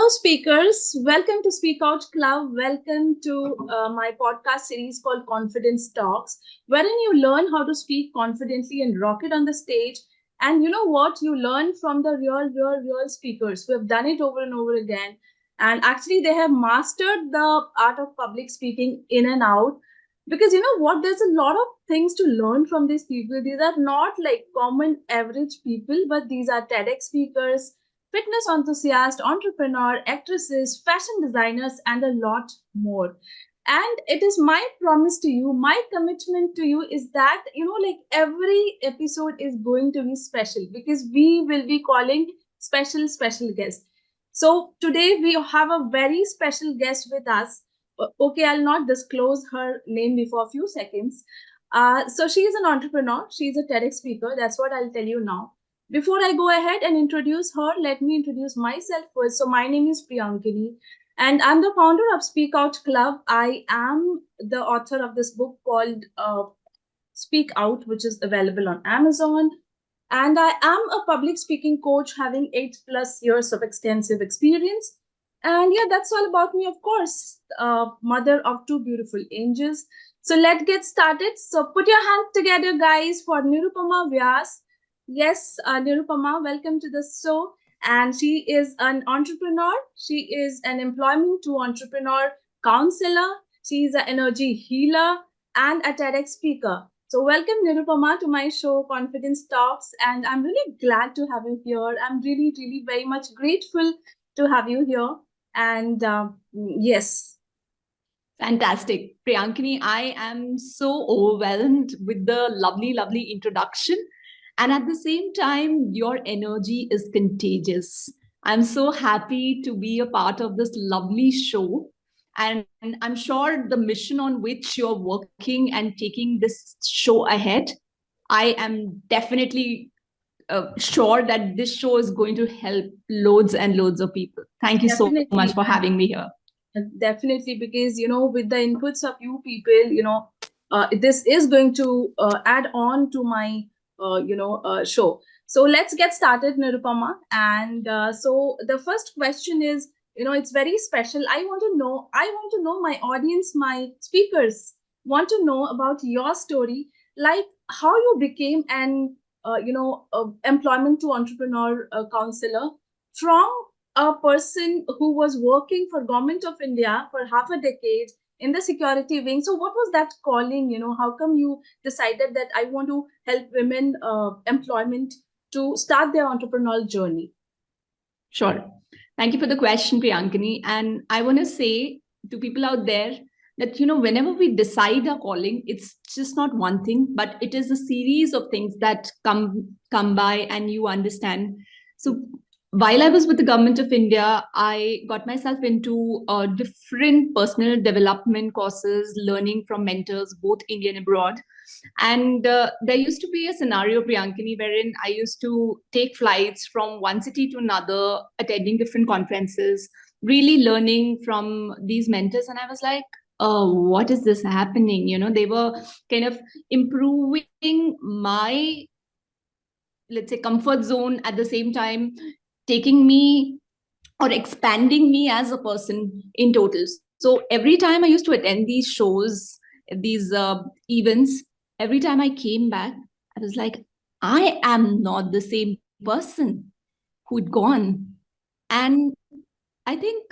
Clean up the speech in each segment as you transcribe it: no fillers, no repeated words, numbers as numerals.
Hello, speakers. Welcome to Speak Out Club. Welcome to my podcast series called Confidence Talks, wherein you learn how to speak confidently and rock it on the stage. And you know what? You learn from the real speakers who have done it over and over again. And actually, they have mastered the art of public speaking in and out. Because you know what? There's a lot of things to learn from these people. These are not like common average people, but these are TEDx speakers, fitness enthusiasts, entrepreneur, actresses, fashion designers, and a lot more. And it is my promise to you, my commitment to you is that, like every episode is going to be special because we will be calling special guests. So today we have a very special guest with us. Okay, I'll not disclose her name before a few seconds. So she is an entrepreneur. She's a TEDx speaker. That's what I'll tell you now. Before I go ahead and introduce her, let me introduce myself first. So, my name is Priyankini, and I'm the founder of Speak Out Club. I am the author of this book called Speak Out, which is available on Amazon. And I am a public speaking coach having 8+ years of extensive experience. And yeah, that's all about me, of course. Mother of two beautiful angels. So let's get started. So put your hands together, guys, for Nirupama Vyas. Yes, Nirupama, welcome to the show. And she is an entrepreneur. She is an employment to entrepreneur counselor. She is an energy healer and a TEDx speaker. So, welcome Nirupama to my show, Confidence Talks, and I'm really glad to have you here. I'm really very much grateful to have you here. And yes. Fantastic. Priyankini, I am so overwhelmed with the lovely introduction. And at the same time, your energy is contagious. I'm so happy to be a part of this lovely show. And I'm sure the mission on which you're working and taking this show ahead, I am definitely sure that this show is going to help loads and loads of people. Thank you Definitely. So much for having me here. Definitely, because with the inputs of you people, this is going to add on to my show. So let's get started, Nirupama. And so the first question is, it's very special. I want to know my audience, my speakers want to know about your story, like how you became an employment to entrepreneur counselor from a person who was working for government of India for half a decade in the security wing. So what was that calling? How come you decided that I want to help women employment to start their entrepreneurial journey? Sure. Thank you for the question, Priyankini. And I want to say to people out there that, whenever we decide our calling, it's just not one thing, but it is a series of things that come by and you understand. So while I was with the government of India, I got myself into different personal development courses, learning from mentors, both Indian and abroad. And there used to be a scenario, Priyankini, wherein I used to take flights from one city to another, attending different conferences, really learning from these mentors. And I was like, oh, what is this happening? They were kind of improving my, let's say, comfort zone, at the same time taking me or expanding me as a person in total. So every time I used to attend these shows, these events, every time I came back, I was like, I am not the same person who'd gone. And I think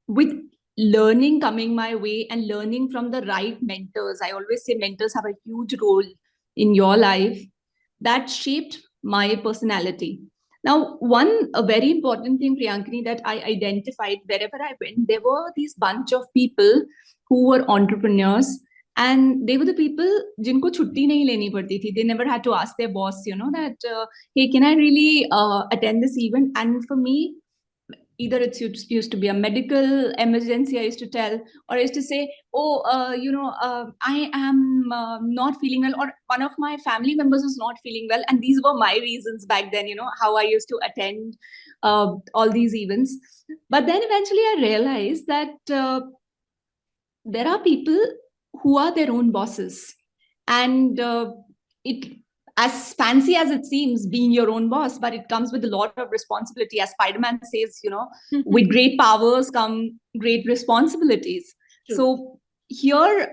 with learning coming my way and learning from the right mentors, I always say mentors have a huge role in your life, that shaped my personality. Now, a very important thing, Priyankini, that I identified wherever I went, there were these bunch of people who were entrepreneurs, and they were the people jinko chutti nahi leni padti thi. They never had to ask their boss, that, hey, can I really attend this event? And for me, either it used to be a medical emergency, I used to tell, or I used to say, oh, I am not feeling well, or one of my family members is not feeling well. And these were my reasons back then, how I used to attend all these events. But then eventually I realized that there are people who are their own bosses. And it as fancy as it seems, being your own boss, but it comes with a lot of responsibility. As Spider-Man says, with great powers come great responsibilities. True. So here,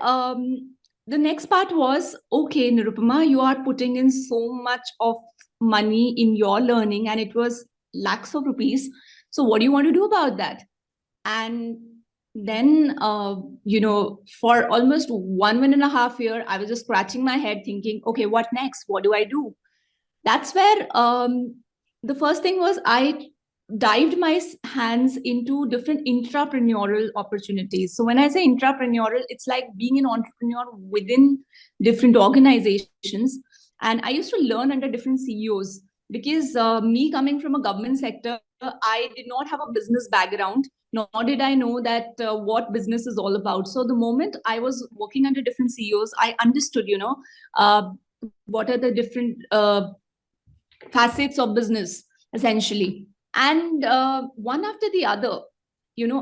the next part was, okay, Nirupama, you are putting in so much of money in your learning, and it was lakhs of rupees. So what do you want to do about that? And then, for almost 1.5 years, I was just scratching my head thinking, okay, what next? What do I do? That's where the first thing was I dived my hands into different intrapreneurial opportunities. So when I say intrapreneurial, it's like being an entrepreneur within different organizations. And I used to learn under different CEOs because me coming from a government sector, I did not have a business background, nor did I know that what business is all about. So the moment I was working under different CEOs, I understood, what are the different facets of business, essentially. And one after the other,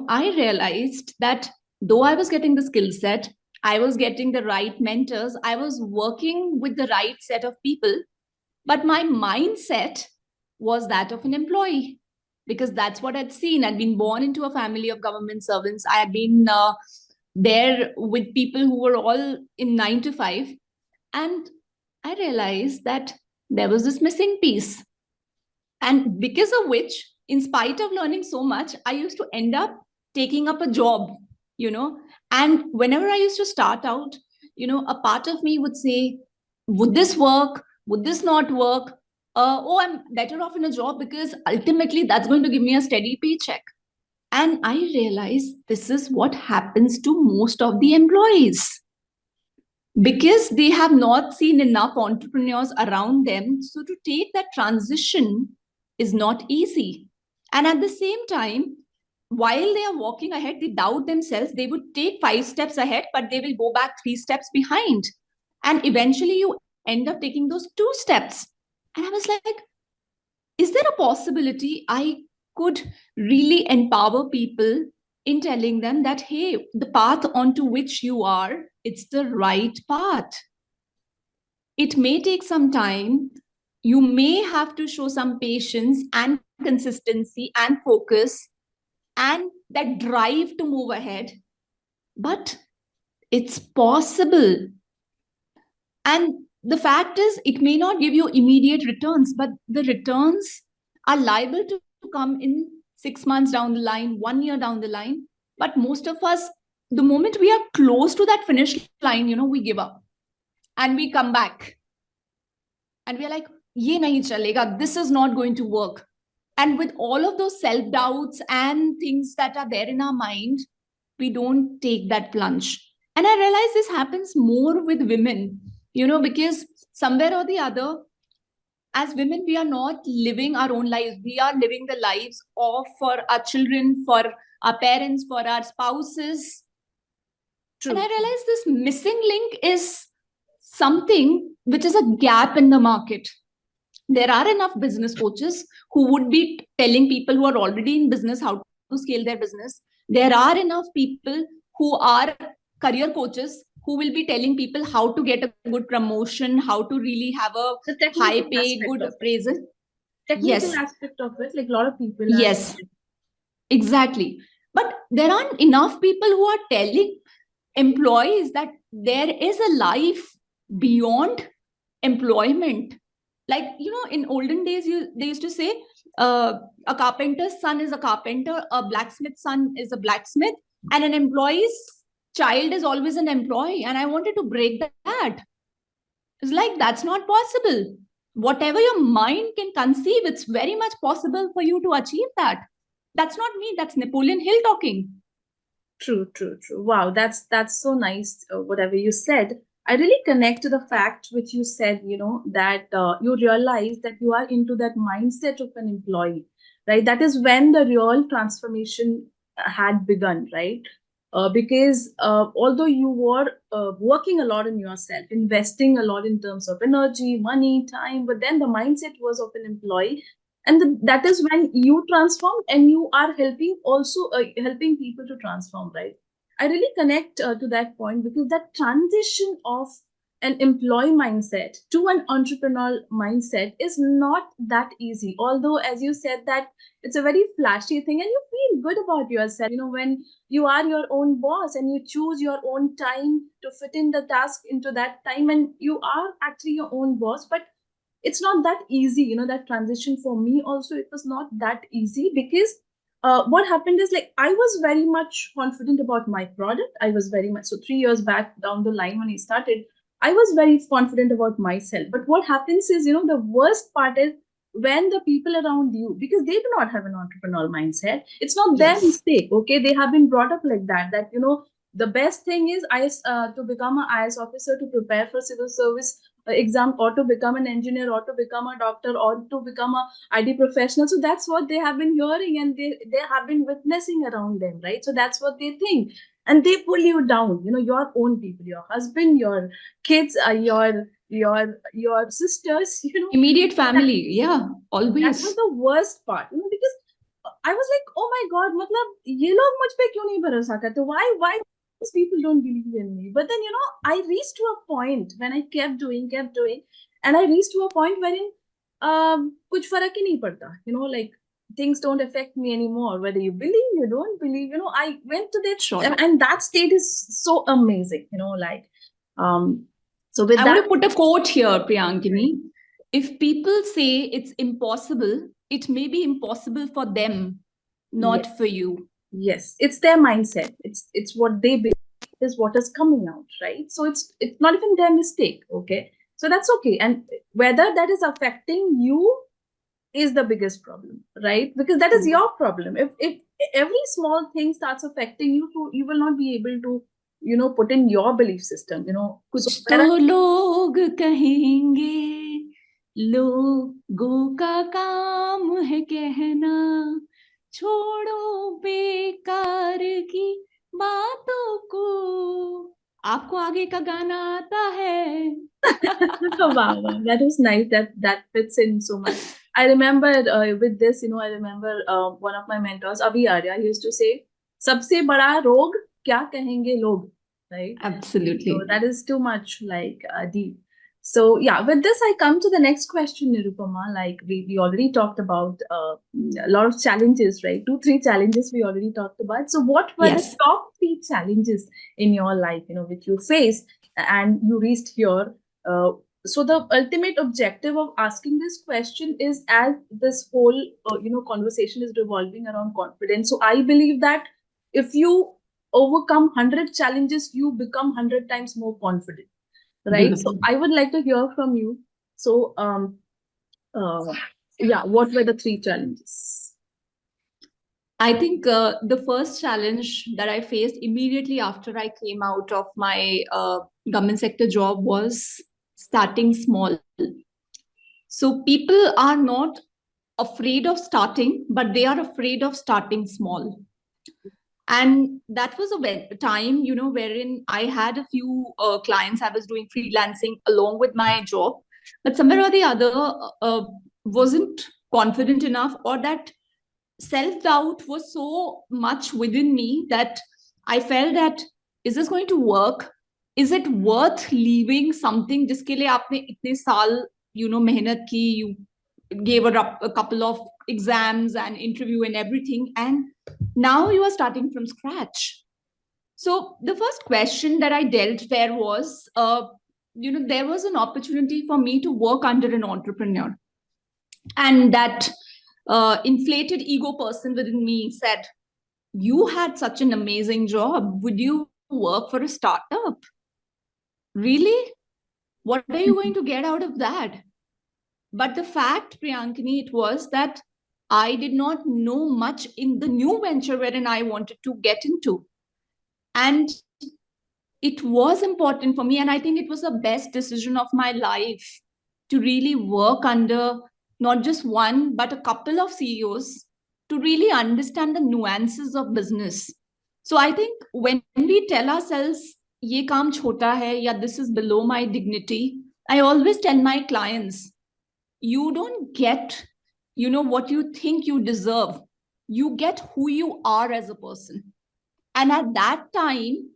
I realized that though I was getting the skill set, I was getting the right mentors, I was working with the right set of people, but my mindset was that of an employee, because that's what I'd seen. I'd been born into a family of government servants. I had been there with people who were all in 9 to 5. And I realized that there was this missing piece. And because of which, in spite of learning so much, I used to end up taking up a job, you know. And whenever I used to start out, a part of me would say, would this work? Would this not work? Oh, I'm better off in a job because ultimately that's going to give me a steady paycheck. And I realized this is what happens to most of the employees, because they have not seen enough entrepreneurs around them. So to take that transition is not easy. And at the same time, while they are walking ahead, they doubt themselves. They would take 5 steps ahead, but they will go back 3 steps behind. And eventually you end up taking those 2 steps. And I was like, is there a possibility I could really empower people in telling them that, hey, the path onto which you are, it's the right path. It may take some time. You may have to show some patience and consistency and focus and that drive to move ahead. But it's possible. And the fact is, it may not give you immediate returns, but the returns are liable to come in 6 months down the line, 1 year down the line. But most of us, the moment we are close to that finish line, we give up and we come back. And we are like, ye nahi chalega, this is not going to work. And with all of those self-doubts and things that are there in our mind, we don't take that plunge. And I realize this happens more with women, because somewhere or the other, as women, we are not living our own lives. We are living the lives of for our children, for our parents, for our spouses. True. And I realize this missing link is something which is a gap in the market. There are enough business coaches who would be telling people who are already in business how to scale their business. There are enough people who are career coaches who will be telling people how to get a good promotion, how to really have a high pay, good appraisal. Technical aspect of it, like a lot of people. Yes, exactly. But there aren't enough people who are telling employees that there is a life beyond employment. Like, in olden days, they used to say a carpenter's son is a carpenter, a blacksmith's son is a blacksmith, and an employee's child is always an employee. And I wanted to break that. It's like, that's not possible. Whatever your mind can conceive, it's very much possible for you to achieve that. That's not me. That's Napoleon Hill talking. True. Wow, that's so nice. Whatever you said, I really connect to the fact which you said, that you realize that you are into that mindset of an employee, right? That is when the real transformation had begun, right? Because although you were working a lot in yourself, investing a lot in terms of energy, money, time, but then the mindset was of an employee. And that is when you transform and you are helping people to transform, right? I really connect to that point, because that transition of an employee mindset to an entrepreneurial mindset is not that easy. Although, as you said, that it's a very flashy thing and you feel good about yourself, when you are your own boss and you choose your own time to fit in the task into that time, and you are actually your own boss. But it's not that easy, that transition for me also, it was not that easy, because what happened is, like, I was very much confident about my product. I was very much so 3 years back down the line when I started, I was very confident about myself. But what happens is, the worst part is when the people around you, because they do not have an entrepreneurial mindset, it's not their Yes. mistake. Okay, they have been brought up like that. That the best thing is IS to become an IS officer, to prepare for civil service exam, or to become an engineer, or to become a doctor, or to become a ID professional. So that's what they have been hearing, and they have been witnessing around them, right? So that's what they think, and they pull you down. Your own people, your husband, your kids, your sisters. Immediate That, family. Yeah, that was always. the worst part. Because I was like, oh my god, मतलब ये लोग मुझ पे क्यों नहीं भरोसा करते? Why these people don't believe in me? But then I reached to a point when I kept doing, and I reached to a point wherein कुछ फर्क ही नहीं पड़ता. Like, things don't affect me anymore. Whether you believe, you don't believe. I went to that, Sure. and that state is so amazing. Like, so with I want that, to put a quote here, Priyankini. If people say it's impossible, it may be impossible for them, not yes, for you. yes, it's their mindset. It's what they believe is what is coming out, right? So it's not even their mistake. Okay, so that's okay. And whether that is affecting you is the biggest problem, right? Because that is your problem. If every small thing starts affecting you, so you will not be able to put in your belief system. So कुछ तो लोग कहेंगे, लोगों का काम है कहना, छोड़ो बेकार की बातों को, आपको आगे का गाना आता है? wow, wow, that was nice. That fits in so much. I remember with this, I remember one of my mentors, Abhi Arya, he used to say, "सबसे बड़ा रोग क्या कहेंगे लोग," right? So Absolutely. that is too much, like, deep. So yeah, with this I come to the next question, Nirupama. Like, we already talked about a lot of challenges, right? 2 3 challenges we already talked about. So what were the Yes. top 3 challenges in your life, which you faced and you reached here? So the ultimate objective of asking this question is, as this whole conversation is revolving around confidence. So I believe that if you overcome 100 challenges, you become 100 times more confident, right? So Beautiful. I would like to hear from you. So uh, yeah, what were the 3 challenges? I think the first challenge that I faced immediately after I came out of my government sector job was starting small. So people are not afraid of starting, but they are afraid of starting small. And that was a time, wherein I had a few clients. I was doing freelancing along with my job, but somewhere or the other, wasn't confident enough, or that self doubt was so much within me that I felt that, is this going to work? Is it worth leaving something जिसके लिए आपने इतने साल मेहनत की, you gave a couple of exams and interview and everything, and now you are starting from scratch. So the first question that I dealt there was, there was an opportunity for me to work under an entrepreneur, and that inflated ego person within me said, you had such an amazing job, would you work for a startup? Really? What are you going to get out of that? But the fact, Priyankini, it was that I did not know much in the new venture wherein I wanted to get into. And it was important for me. And I think it was the best decision of my life to really work under not just one, but a couple of CEOs to really understand the nuances of business. So I think when we tell ourselves, ye kaam chhota hai, ya this is below my dignity, I always tell my clients, you don't get, what you think you deserve. You get who you are as a person. And at that time,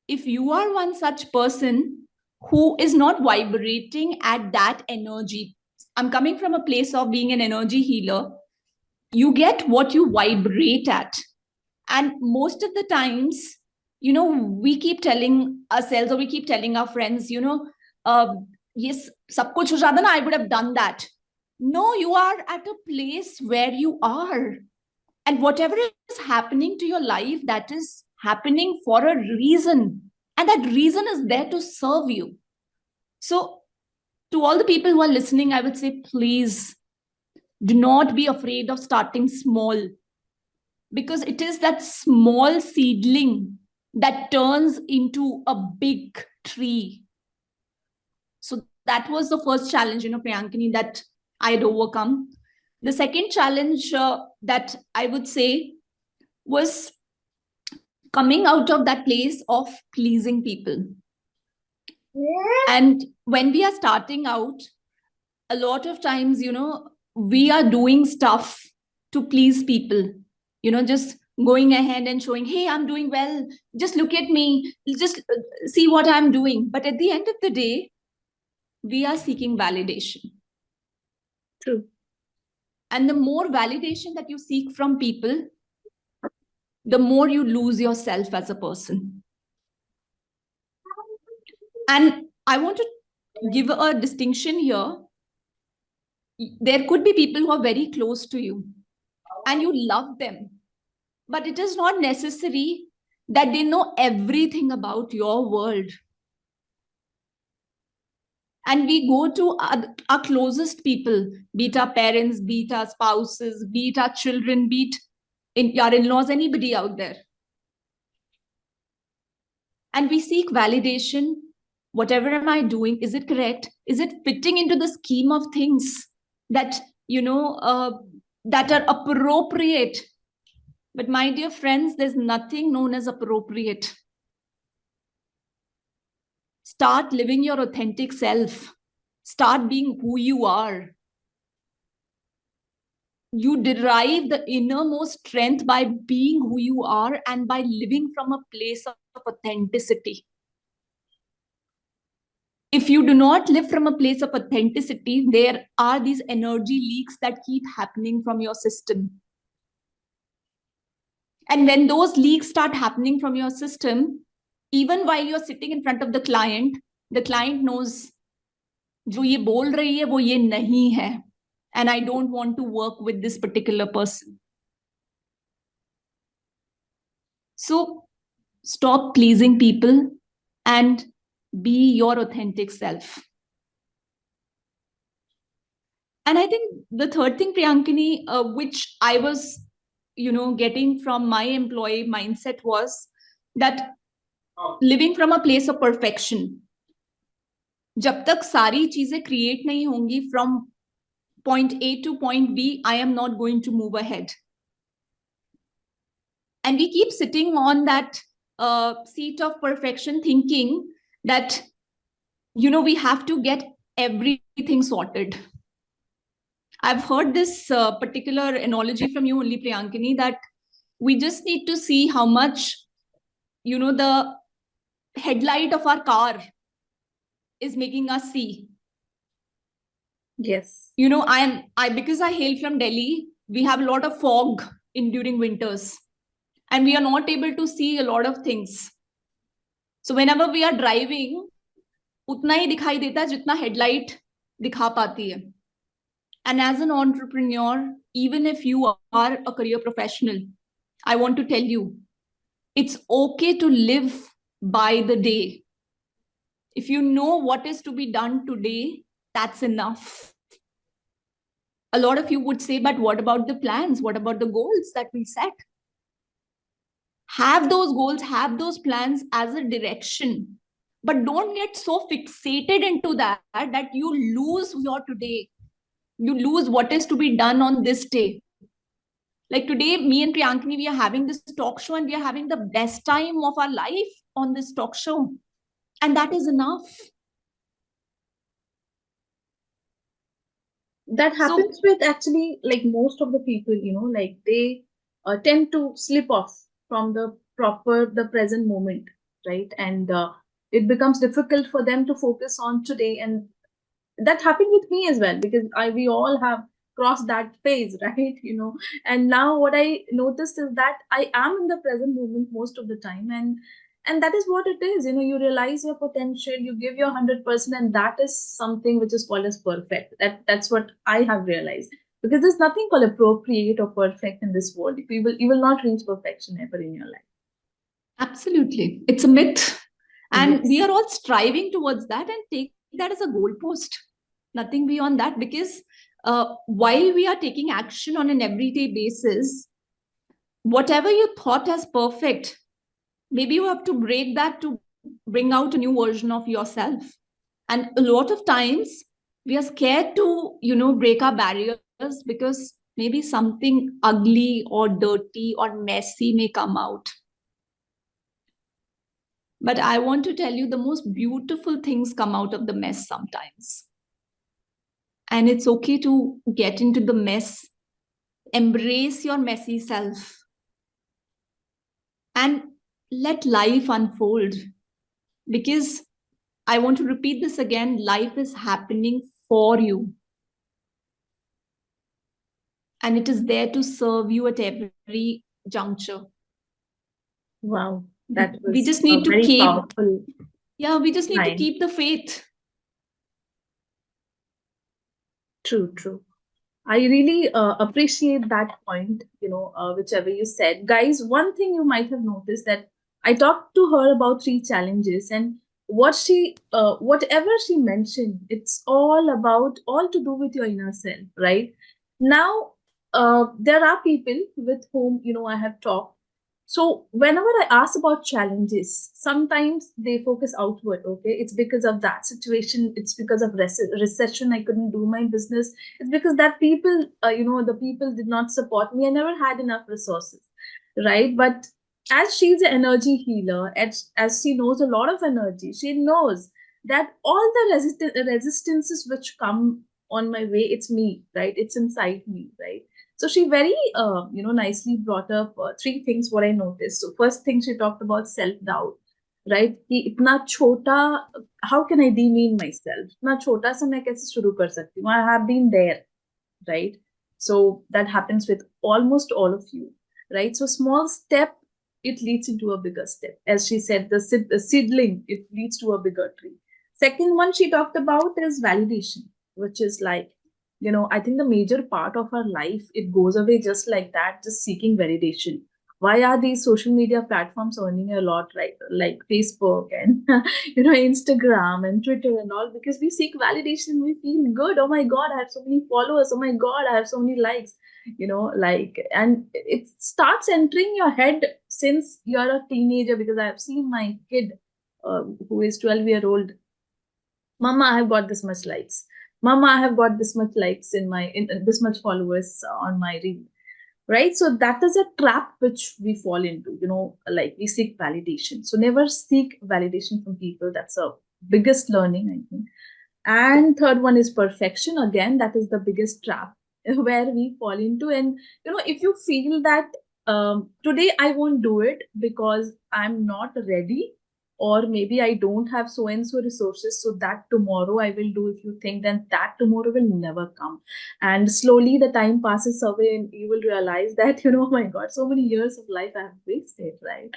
if you are one such person, who is not vibrating at that energy. I'm coming from a place of being an energy healer. You get what you vibrate at. And most of the times, we keep telling ourselves, or we keep telling our friends, yes, sab kuch ho jata na, I would have done that. No, you are at a place where you are. And whatever is happening to your life, that is happening for a reason. And that reason is there to serve you. So, to all the people who are listening, I would say, please do not be afraid of starting small, because it is that small seedling that turns into a big tree. So that was the first challenge, Priyankini, that I had overcome. The second challenge that I would say was coming out of that place of pleasing people. And when we are starting out, a lot of times, we are doing stuff to please people, just going ahead and showing, hey, I'm doing well, just look at me, just see what I'm doing. But at the end of the day, we are seeking validation. True. And the more validation that you seek from people, the more you lose yourself as a person. And I want to give a distinction here. There could be people who are very close to you and you love them, but it is not necessary that they know everything about your world. And we go to our closest people, be it our parents, be it our spouses, be it our children, be it our in-laws, anybody out there. And we seek validation. Whatever am I doing? Is it correct? Is it fitting into the scheme of things that, that are appropriate? But my dear friends, there's nothing known as appropriate. Start living your authentic self. Start being who you are. You derive the innermost strength by being who you are and by living from a place of authenticity. If you do not live from a place of authenticity, there are these energy leaks that keep happening from your system. And when those leaks start happening from your system, even while you're sitting in front of the client knows, जो ये बोल रही है वो ये नहीं है, and I don't want to work with this particular person. So stop pleasing people and be your authentic self. And I think the third thing, Priyankini, which I was, getting from my employee mindset was that living from a place of perfection. जब तक सारी चीजें create नहीं होंगी from point A to point B, I am not going to move ahead. And we keep sitting on that seat of perfection, thinking that, we have to get everything sorted. I've heard this particular analogy from you only, Priyankini, that we just need to see how much, the headlight of our car is making us see. Yes. Because I hail from Delhi, we have a lot of fog during winters, and we are not able to see a lot of things. So whenever we are driving, उतना ही दिखाई देता है जितना headlight दिखा पाती है. And as an entrepreneur, even if you are a career professional, I want to tell you, it's okay to live by the day. If you know what is to be done today, that's enough. A lot of you would say, but what about the plans? What about the goals that we set? Have those goals, have those plans as a direction, but don't get so fixated into that you lose your today. You lose what is to be done on this day. Like today, me and Priyankini, we are having this talk show and we are having the best time of our life on this talk show. And that is enough. That happens with actually like most of the people, like they tend to slip off from the present moment, right? And it becomes difficult for them to focus on today. And that happened with me as well, because we all have crossed that phase, right? And now what I noticed is that I am in the present moment most of the time, and that is what it is. You realize your potential, you give your 100%, and that is something which is called as perfect. That's what I have realized, because there's nothing called appropriate or perfect in this world. You will not reach perfection ever in your life. Absolutely. It's a myth. And we Yes. are all striving towards that and take that as a goalpost. Nothing beyond that. Because while we are taking action on an everyday basis, whatever you thought as perfect, maybe you have to break that to bring out a new version of yourself. And a lot of times we are scared to, break our barriers because maybe something ugly or dirty or messy may come out. But I want to tell you, the most beautiful things come out of the mess sometimes. And it's okay to get into the mess, embrace your messy self, and let life unfold. Because I want to repeat this again, life is happening for you, and it is there to serve you at every juncture. Wow, that We was just a need to very keep, powerful yeah, we just need to line. keep the faith. True, true. I really appreciate that point, whichever you said. Guys, one thing you might have noticed, that I talked to her about three challenges, and whatever she mentioned, it's all to do with your inner self, right? Now, there are people with whom, I have talked. So whenever I ask about challenges, sometimes they focus outward. Okay, it's because of that situation. It's because of recession. I couldn't do my business. It's because that people, the people did not support me. I never had enough resources, right? But as she's an energy healer, as she knows a lot of energy, she knows that all the resistances which come on my way, it's me, right? It's inside me, right? So she very, nicely brought up three things what I noticed. So first thing, she talked about self doubt, right? कि इतना छोटा, how can I demean myself? इतना छोटा सा मैं कैसे शुरू कर सकती हूँ? I have been there, right? So that happens with almost all of you, right? So small step, it leads into a bigger step. As she said, the seedling, it leads to a bigger tree. Second one she talked about is validation, which is like, I think the major part of our life, it goes away just like that, just seeking validation. Why are these social media platforms earning a lot, right? Like Facebook and Instagram and Twitter and all, because we seek validation. We feel good. Oh my God, I have so many followers. Oh my God, I have so many likes. And it starts entering your head since you're a teenager. Because I have seen my kid, who is 12-year-old. Mama, I have got this much likes. Mama, I have got this much likes in this much followers on my reel, right? So that is a trap which we fall into, like we seek validation. So never seek validation from people. That's a biggest learning, I think. And third one is perfection. Again, that is the biggest trap where we fall into. And if you feel that today I won't do it because I'm not ready, or maybe I don't have so and so resources, so that tomorrow I will do. If you think, then that tomorrow will never come. And slowly the time passes away, and you will realize that, oh my God, so many years of life I have wasted, right?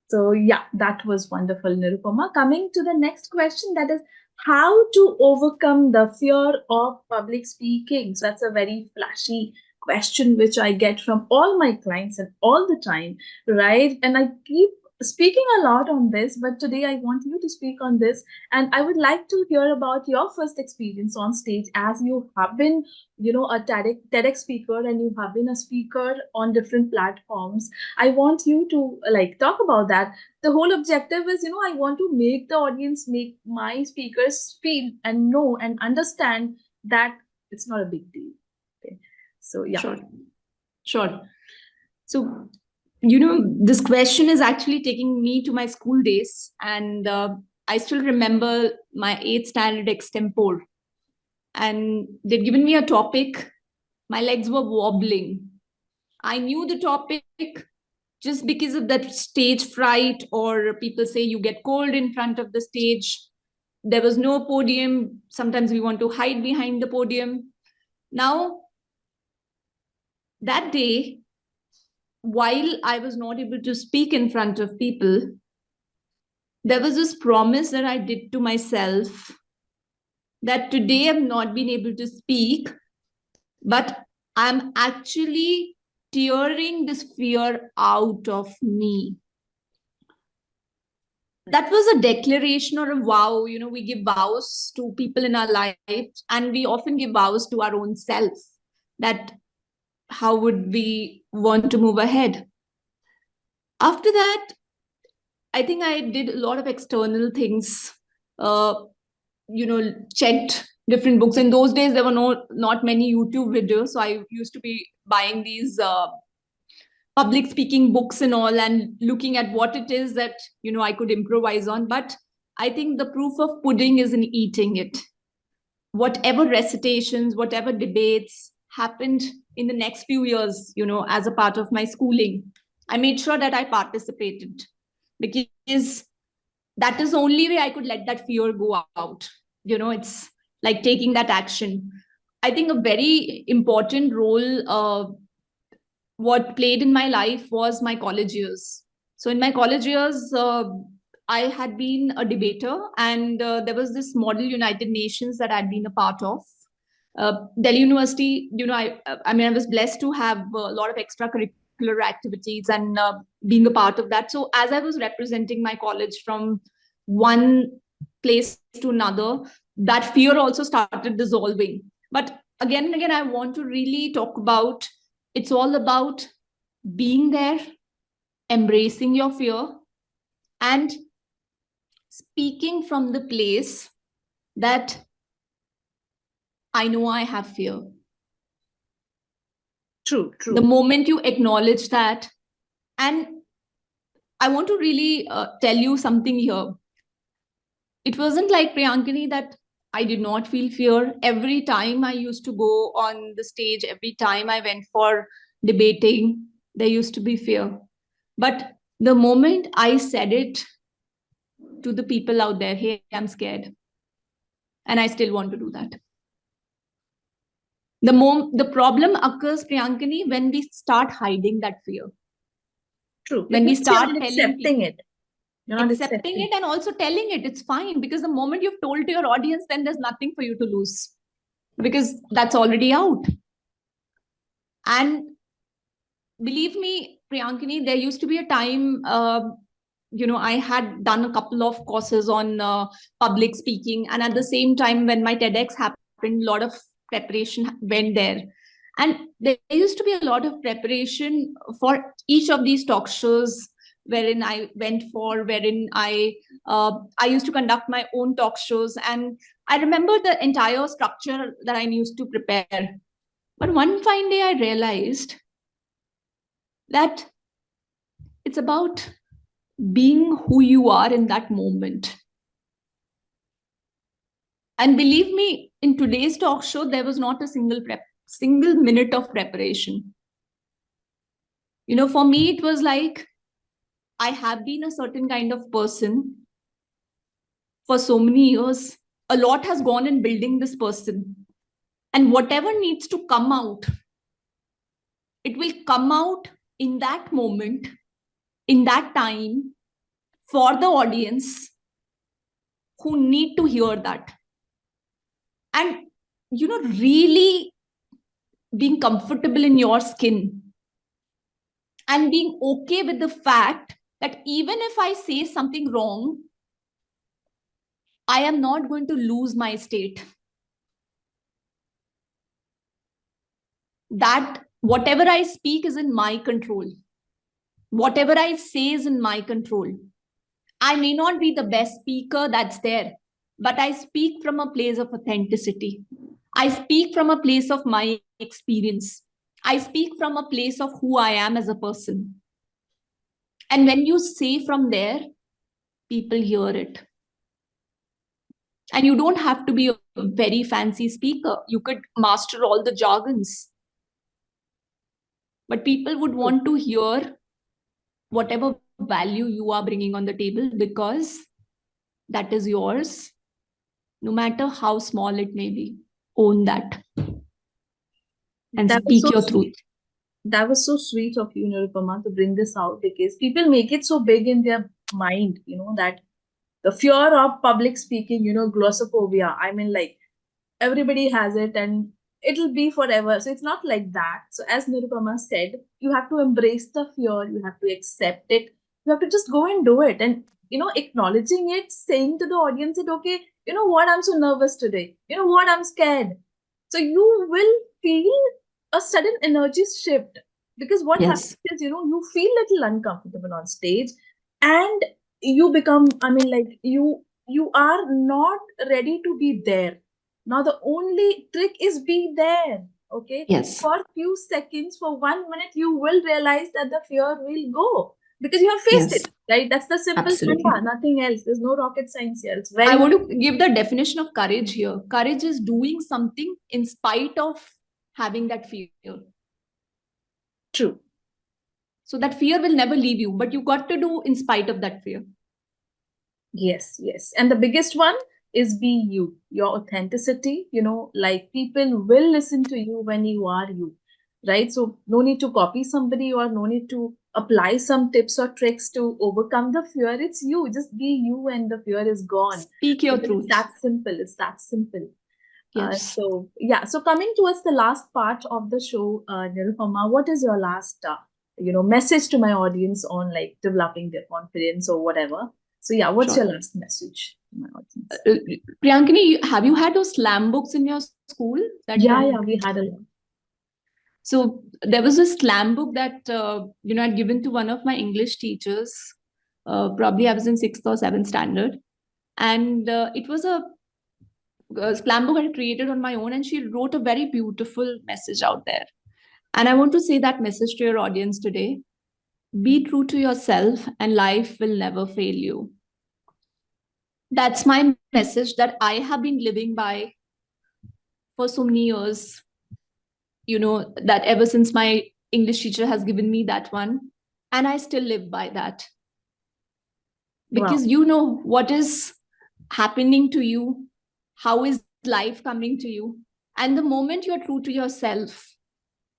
So yeah, that was wonderful, Nirupama. Coming to the next question, that is how to overcome the fear of public speaking. So that's a very flashy question which I get from all my clients and all the time, right? And I keep speaking a lot on this, but today I want you to speak on this. And I would like to hear about your first experience on stage, as you have been, a TEDx speaker, and you have been a speaker on different platforms. I want you to like talk about that. The whole objective is, I want to make the audience, make my speakers feel and know and understand that it's not a big deal. Okay. So yeah. Sure. Sure. So, this question is actually taking me to my school days. And I still remember my 8th standard extempore. And they'd given me a topic. My legs were wobbling. I knew the topic, just because of that stage fright, or people say you get cold in front of the stage. There was no podium. Sometimes we want to hide behind the podium. Now, that day, while I was not able to speak in front of people, there was this promise that I did to myself that today I've not been able to speak, but I'm actually tearing this fear out of me. That was a declaration or a vow. We give vows to people in our lives, and we often give vows to our own self, that how would we want to move ahead. After that, I think I did a lot of external things, uh, checked different books. In those days, there were not many YouTube videos, so I used to be buying these public speaking books and all, and looking at what it is that I could improvise on. But I think the proof of pudding is in eating it. Whatever recitations, whatever debates happened in the next few years, as a part of my schooling, I made sure that I participated, because that is the only way I could let that fear go out. It's like taking that action. I think a very important role what played in my life was my college years. So in my college years, I had been a debater, and there was this Model United Nations that I'd been a part of. Delhi University, I mean, I was blessed to have a lot of extracurricular activities, and being a part of that. So as I was representing my college from one place to another, that fear also started dissolving. But again and again, I want to really talk about, it's all about being there, embracing your fear, and speaking from the place that I know I have fear. True. The moment you acknowledge that, and I want to really tell you something here. It wasn't like, Priyankini, that I did not feel fear. Every time I used to go on the stage, every time I went for debating, there used to be fear. But the moment I said it to the people out there, hey, I'm scared, and I still want to do that. The problem occurs, Priyankini, when we start hiding that fear. True. When we start accepting it. Accepting it and also telling it, it's fine, because the moment you've told to your audience, then there's nothing for you to lose, because that's already out. And believe me, Priyankini, there used to be a time, I had done a couple of courses on public speaking, and at the same time, when my TEDx happened, a lot of preparation went there. And there used to be a lot of preparation for each of these talk shows wherein I went for, wherein I used to conduct my own talk shows. And I remember the entire structure that I used to prepare. But one fine day, I realized that it's about being who you are in that moment. And believe me, in today's talk show, there was not a single minute of preparation. For me, it was like, I have been a certain kind of person for so many years. A lot has gone in building this person. And whatever needs to come out, it will come out in that moment, in that time, for the audience who need to hear that. And, really being comfortable in your skin, and being okay with the fact that even if I say something wrong, I am not going to lose my state. That whatever I speak is in my control. Whatever I say is in my control. I may not be the best speaker that's there, but I speak from a place of authenticity. I speak from a place of my experience. I speak from a place of who I am as a person. And when you say from there, people hear it. And you don't have to be a very fancy speaker. You could master all the jargons. But people would want to hear whatever value you are bringing on the table, because that is yours, no matter how small it may be. Own that and That was speak so your sweet. truth. That was so sweet of you, Nirupama, to bring this out, because people make it so big in their mind, that the fear of public speaking, glossophobia. I mean, like, everybody has it and it'll be forever. So it's not like that. So as Nirupama said, you have to embrace the fear, you have to accept it, you have to just go and do it. And acknowledging it, saying to the audience that, okay, you know what, I'm so nervous today. You know what, I'm scared. So you will feel a sudden energy shift, because what Yes. happens is, you feel little uncomfortable on stage, and you become, I mean, like, you are not ready to be there. Now the only trick is be there. Okay. Yes. For few seconds, for 1 minute, you will realize that the fear will go, because you have faced Yes. it, right? That's the simple Absolutely. formula, nothing else. There's no rocket science here. It's I very, want to give the definition of courage here. Courage is doing something in spite of having that fear. true. So that fear will never leave you, but you got to do in spite of that fear. Yes, yes. And the biggest one is be you, your authenticity. Like, people will listen to you when you are you, right? So, no need to copy somebody, or no need to apply some tips or tricks to overcome the fear. It's you. Just be you, and the fear is gone. Speak your Because it's truth. that simple. It's that simple. Yes. So, yeah. So, coming towards the last part of the show, Nirupama, what is your last, message to my audience on, like, developing their confidence or whatever? So, yeah, what's your Sure. last message to my audience? Priyankini, have you had those slam books in your school? Yeah, yeah, we had a lot. So there was a slam book that I'd given to one of my English teachers. Probably I was in sixth or seventh standard, and it was a slam book I created on my own, and she wrote a very beautiful message out there. And I want to say that message to your audience today: be true to yourself, and life will never fail you. That's my message that I have been living by for so many years. That ever since my English teacher has given me that one, and I still live by that, Wow. because you know what is happening to you, how is life coming to you, and the moment you're true to yourself,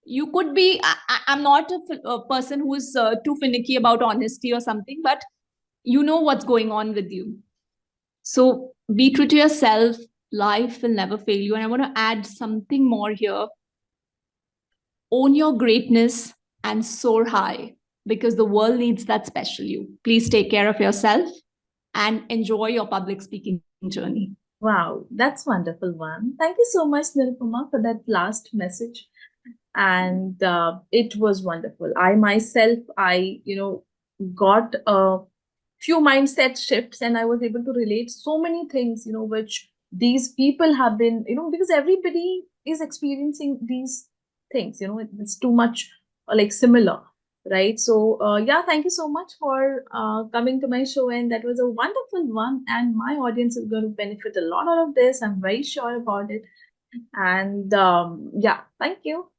you could be I'm not a person who is too finicky about honesty or something, but you know what's going on with you. So be true to yourself, life will never fail you. And I want to add something more here: own your greatness and soar high, because the world needs that special you. Please take care of yourself and enjoy your public speaking journey. Wow, that's wonderful one. Thank you so much, Nirupama, for that last message. And it was wonderful. I myself, got a few mindset shifts, and I was able to relate so many things, which these people have been, because everybody is experiencing these things, it's too much, like, similar, right? So, yeah, thank you so much for coming to my show, and that was a wonderful one, and my audience is going to benefit a lot out of this. I'm very sure about it. And yeah, thank you.